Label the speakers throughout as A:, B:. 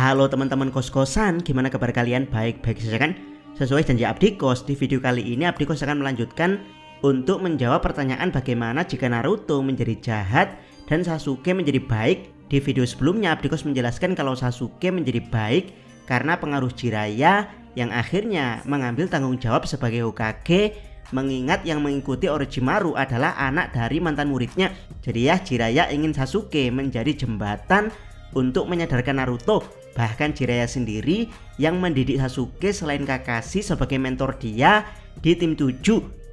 A: Halo teman-teman kos-kosan, gimana kabar kalian? Baik-baik saja kan? Sesuai janji Abdi Kos, di video kali ini Abdi Kos akan melanjutkan untuk menjawab pertanyaan bagaimana jika Naruto menjadi jahat dan Sasuke menjadi baik. Di video sebelumnya Abdi Kos menjelaskan kalau Sasuke menjadi baik karena pengaruh Jiraiya yang akhirnya mengambil tanggung jawab sebagai Hokage, mengingat yang mengikuti Orochimaru adalah anak dari mantan muridnya. Jadi ya, Jiraiya ingin Sasuke menjadi jembatan untuk menyadarkan Naruto. Bahkan Jiraiya sendiri yang mendidik Sasuke selain Kakashi sebagai mentor dia di tim 7.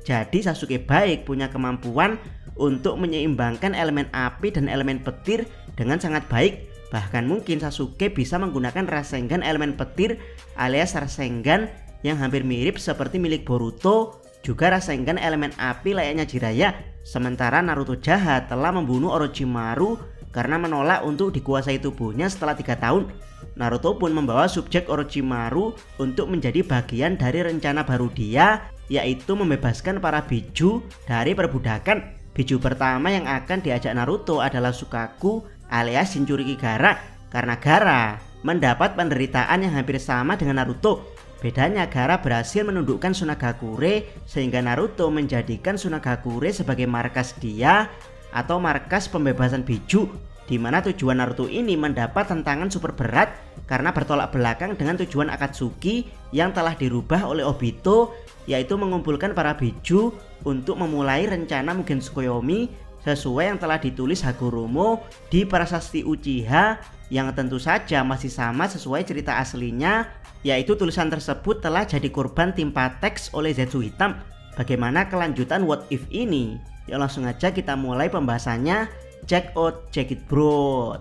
A: Jadi Sasuke baik punya kemampuan untuk menyeimbangkan elemen api dan elemen petir dengan sangat baik. Bahkan mungkin Sasuke bisa menggunakan Rasengan elemen petir alias Rasengan yang hampir mirip seperti milik Boruto, juga Rasengan elemen api layaknya Jiraiya. Sementara Naruto jahat telah membunuh Orochimaru karena menolak untuk dikuasai tubuhnya setelah 3 tahun. Naruto pun membawa subjek Orochimaru untuk menjadi bagian dari rencana baru dia, yaitu membebaskan para biju dari perbudakan. Biju pertama yang akan diajak Naruto adalah Sukaku alias Jinchuriki Gaara, karena Gaara mendapat penderitaan yang hampir sama dengan Naruto. Bedanya Gaara berhasil menundukkan Sunagakure sehingga Naruto menjadikan Sunagakure sebagai markas dia atau markas pembebasan biju, di mana tujuan Naruto ini mendapat tantangan super berat karena bertolak belakang dengan tujuan Akatsuki yang telah dirubah oleh Obito, yaitu mengumpulkan para biju untuk memulai rencana Mugen Tsukuyomi sesuai yang telah ditulis Hagoromo di Prasasti Uchiha, yang tentu saja masih sama sesuai cerita aslinya, yaitu tulisan tersebut telah jadi korban timpa teks oleh Zetsu Hitam. Bagaimana kelanjutan what if ini? Ya langsung aja kita mulai pembahasannya. Check out, check it bro.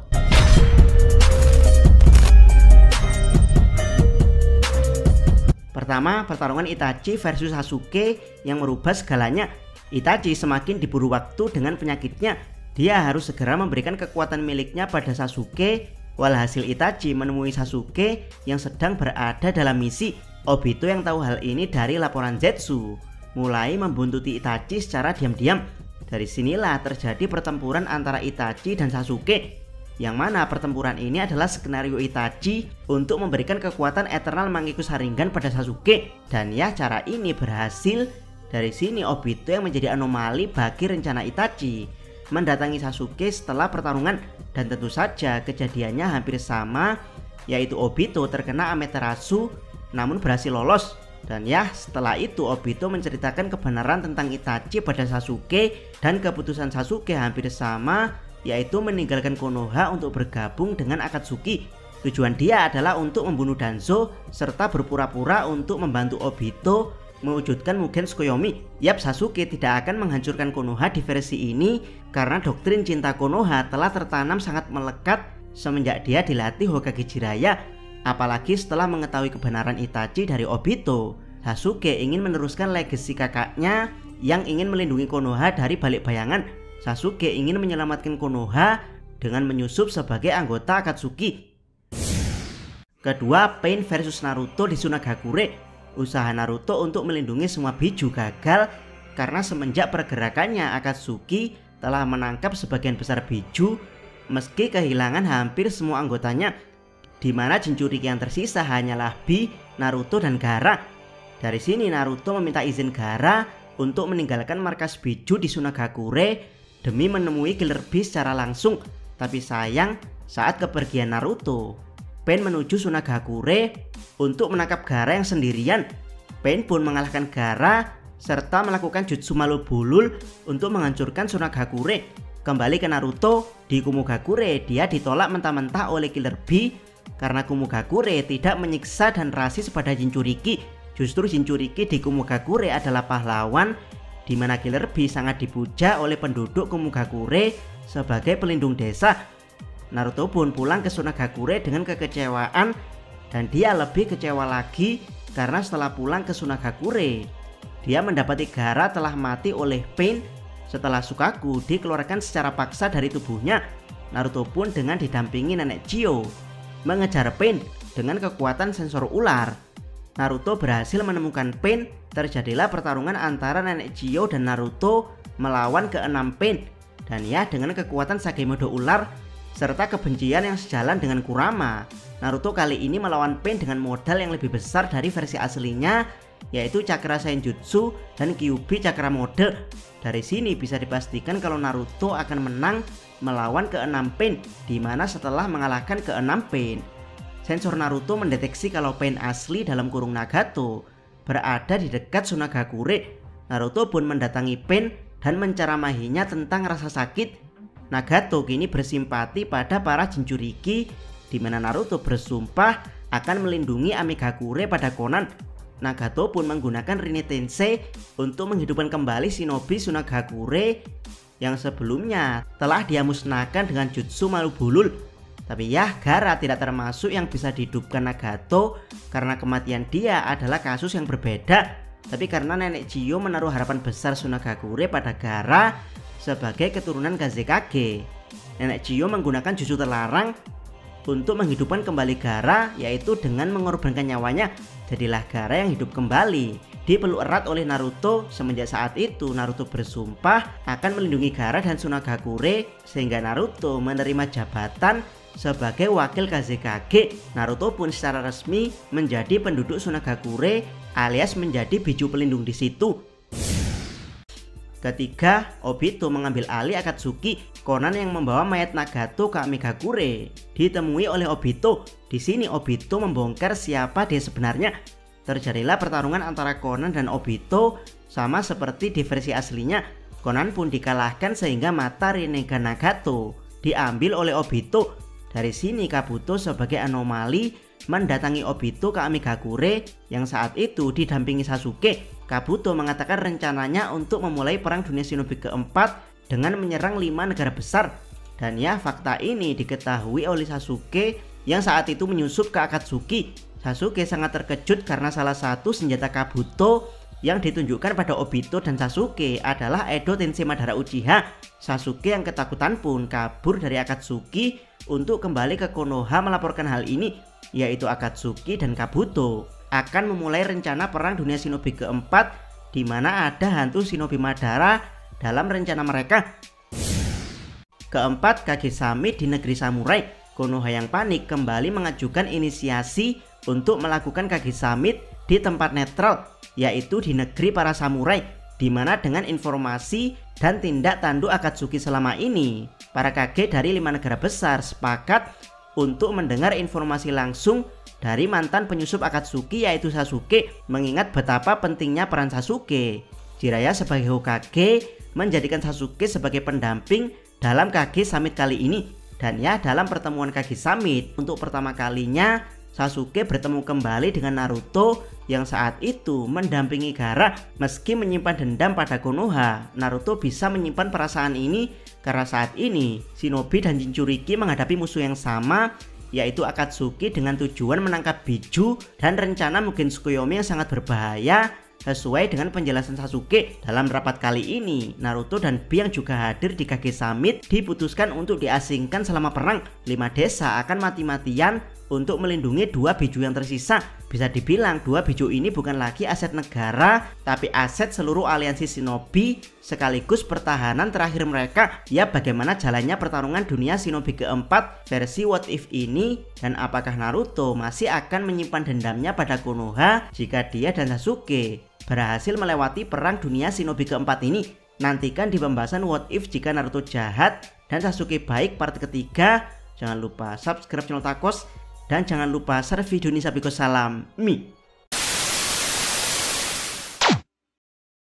A: Pertama, pertarungan Itachi versus Sasuke yang merubah segalanya. Itachi semakin diburu waktu dengan penyakitnya. Dia harus segera memberikan kekuatan miliknya pada Sasuke. Walhasil Itachi menemui Sasuke yang sedang berada dalam misi. Obito yang tahu hal ini dari laporan Zetsu mulai membuntuti Itachi secara diam-diam. Dari sinilah terjadi pertempuran antara Itachi dan Sasuke, yang mana pertempuran ini adalah skenario Itachi untuk memberikan kekuatan Eternal Mangekyou Sharingan pada Sasuke. Dan ya, cara ini berhasil. Dari sini Obito yang menjadi anomali bagi rencana Itachi mendatangi Sasuke setelah pertarungan. Dan tentu saja kejadiannya hampir sama, yaitu Obito terkena Amaterasu namun berhasil lolos. Dan ya, setelah itu Obito menceritakan kebenaran tentang Itachi pada Sasuke, dan keputusan Sasuke hampir sama, yaitu meninggalkan Konoha untuk bergabung dengan Akatsuki. Tujuan dia adalah untuk membunuh Danzo serta berpura-pura untuk membantu Obito mewujudkan Mugen Tsukuyomi. Yap, Sasuke tidak akan menghancurkan Konoha di versi ini karena doktrin cinta Konoha telah tertanam sangat melekat semenjak dia dilatih Hokage Jiraiya. Apalagi setelah mengetahui kebenaran Itachi dari Obito, Sasuke ingin meneruskan legasi kakaknya yang ingin melindungi Konoha dari balik bayangan. Sasuke ingin menyelamatkan Konoha dengan menyusup sebagai anggota Akatsuki. Kedua, Pain versus Naruto di Sunagakure. Usaha Naruto untuk melindungi semua biju gagal karena semenjak pergerakannya Akatsuki telah menangkap sebagian besar biju meski kehilangan hampir semua anggotanya, di mana Jinchuriki yang tersisa hanyalah Bi, Naruto, dan Gaara. Dari sini Naruto meminta izin Gaara untuk meninggalkan markas biju di Sunagakure demi menemui Killer Bee secara langsung. Tapi sayang, saat kepergian Naruto, Pain menuju Sunagakure untuk menangkap Gaara yang sendirian. Pain pun mengalahkan Gaara serta melakukan jutsu malu bulul untuk menghancurkan Sunagakure. Kembali ke Naruto, di Kumogakure dia ditolak mentah-mentah oleh Killer Bee karena Kumogakure tidak menyiksa dan rasis pada Jinchuriki. Justru Jinchuriki di Kumogakure adalah pahlawan, di mana Killer Bee sangat dipuja oleh penduduk Kumogakure sebagai pelindung desa. Naruto pun pulang ke Sunagakure dengan kekecewaan, dan dia lebih kecewa lagi karena setelah pulang ke Sunagakure dia mendapati Gaara telah mati oleh Pain setelah Sukaku dikeluarkan secara paksa dari tubuhnya. Naruto pun dengan didampingi nenek Chiyo mengejar Pain dengan kekuatan sensor ular. Naruto berhasil menemukan Pain. Terjadilah pertarungan antara nenek Chiyo dan Naruto melawan ke-6 Pain. Dan ya, dengan kekuatan Sagemodo ular, serta kebencian yang sejalan dengan Kurama. Naruto kali ini melawan Pain dengan modal yang lebih besar dari versi aslinya, yaitu Cakra Senjutsu dan Kyuubi Cakra Mode. Dari sini bisa dipastikan kalau Naruto akan menang melawan ke-6 Pain, dimana setelah mengalahkan ke-6 Pain, sensor Naruto mendeteksi kalau Pain asli dalam kurung Nagato berada di dekat Sunagakure. Naruto pun mendatangi Pain dan menceramahinya tentang rasa sakit. Nagato kini bersimpati pada para Jinchuriki, di mana Naruto bersumpah akan melindungi Amigakure pada Konan. Nagato pun menggunakan Rinne Tensei untuk menghidupkan kembali shinobi Sunagakure yang sebelumnya telah dia musnahkan dengan jutsu malu bulul. Tapi ya, Gaara tidak termasuk yang bisa dihidupkan Nagato karena kematian dia adalah kasus yang berbeda. Tapi karena nenek Chiyo menaruh harapan besar Sunagakure pada Gaara sebagai keturunan Kazekage, nenek Chiyo menggunakan jutsu terlarang untuk menghidupkan kembali Gaara, yaitu dengan mengorbankan nyawanya. Jadilah Gaara yang hidup kembali, dipeluk erat oleh Naruto. Semenjak saat itu Naruto bersumpah akan melindungi Gaara dan Sunagakure, sehingga Naruto menerima jabatan sebagai wakil Kazekage. Naruto pun secara resmi menjadi penduduk Sunagakure alias menjadi biju pelindung di situ. Ketiga, Obito mengambil alih Akatsuki. Konan yang membawa mayat Nagato ke Amigakure ditemui oleh Obito. Di sini Obito membongkar siapa dia sebenarnya. Terjadilah pertarungan antara Konan dan Obito, sama seperti di versi aslinya. Konan pun dikalahkan sehingga mata Rinnegan Nagato diambil oleh Obito. Dari sini Kabuto sebagai anomali mendatangi Obito ke Amigakure yang saat itu didampingi Sasuke. Kabuto mengatakan rencananya untuk memulai perang dunia shinobi keempat dengan menyerang 5 negara besar. Dan ya, fakta ini diketahui oleh Sasuke yang saat itu menyusup ke Akatsuki. Sasuke sangat terkejut karena salah satu senjata Kabuto yang ditunjukkan pada Obito dan Sasuke adalah Edo Tensei Madara Uchiha. Sasuke yang ketakutan pun kabur dari Akatsuki untuk kembali ke Konoha melaporkan hal ini, yaitu Akatsuki dan Kabuto akan memulai rencana perang dunia shinobi keempat, di mana ada hantu shinobi Madara dalam rencana mereka. Keempat, Kage Samit di negeri samurai. Konoha yang panik kembali mengajukan inisiasi untuk melakukan Kage Samit di tempat netral, yaitu di negeri para samurai, di mana dengan informasi dan tindak tanduk Akatsuki selama ini, para Kage dari 5 negara besar sepakat untuk mendengar informasi langsung dari mantan penyusup Akatsuki, yaitu Sasuke, mengingat betapa pentingnya peran Sasuke. Jiraiya sebagai Hokage menjadikan Sasuke sebagai pendamping dalam Kage Samit kali ini. Dan ya, dalam pertemuan Kage Samit untuk pertama kalinya Sasuke bertemu kembali dengan Naruto yang saat itu mendampingi Gaara. Meski menyimpan dendam pada Konoha, Naruto bisa menyimpan perasaan ini karena saat ini shinobi dan Jinchuriki menghadapi musuh yang sama, yaitu Akatsuki, dengan tujuan menangkap Biju dan rencana Mugen Tsukuyomi yang sangat berbahaya. Sesuai dengan penjelasan Sasuke dalam rapat kali ini, Naruto dan Bi yang juga hadir di Kage Samit diputuskan untuk diasingkan selama perang. 5 desa akan mati-matian untuk melindungi 2 biju yang tersisa. Bisa dibilang 2 biju ini bukan lagi aset negara, tapi aset seluruh aliansi shinobi sekaligus pertahanan terakhir mereka. Ya, bagaimana jalannya pertarungan dunia shinobi keempat versi What If ini, dan apakah Naruto masih akan menyimpan dendamnya pada Konoha jika dia dan Sasuke berhasil melewati perang dunia shinobi keempat ini? Nantikan di pembahasan What If jika Naruto jahat dan Sasuke baik part ketiga. Jangan lupa subscribe channel Takos dan jangan lupa share video ini. Salam Mi.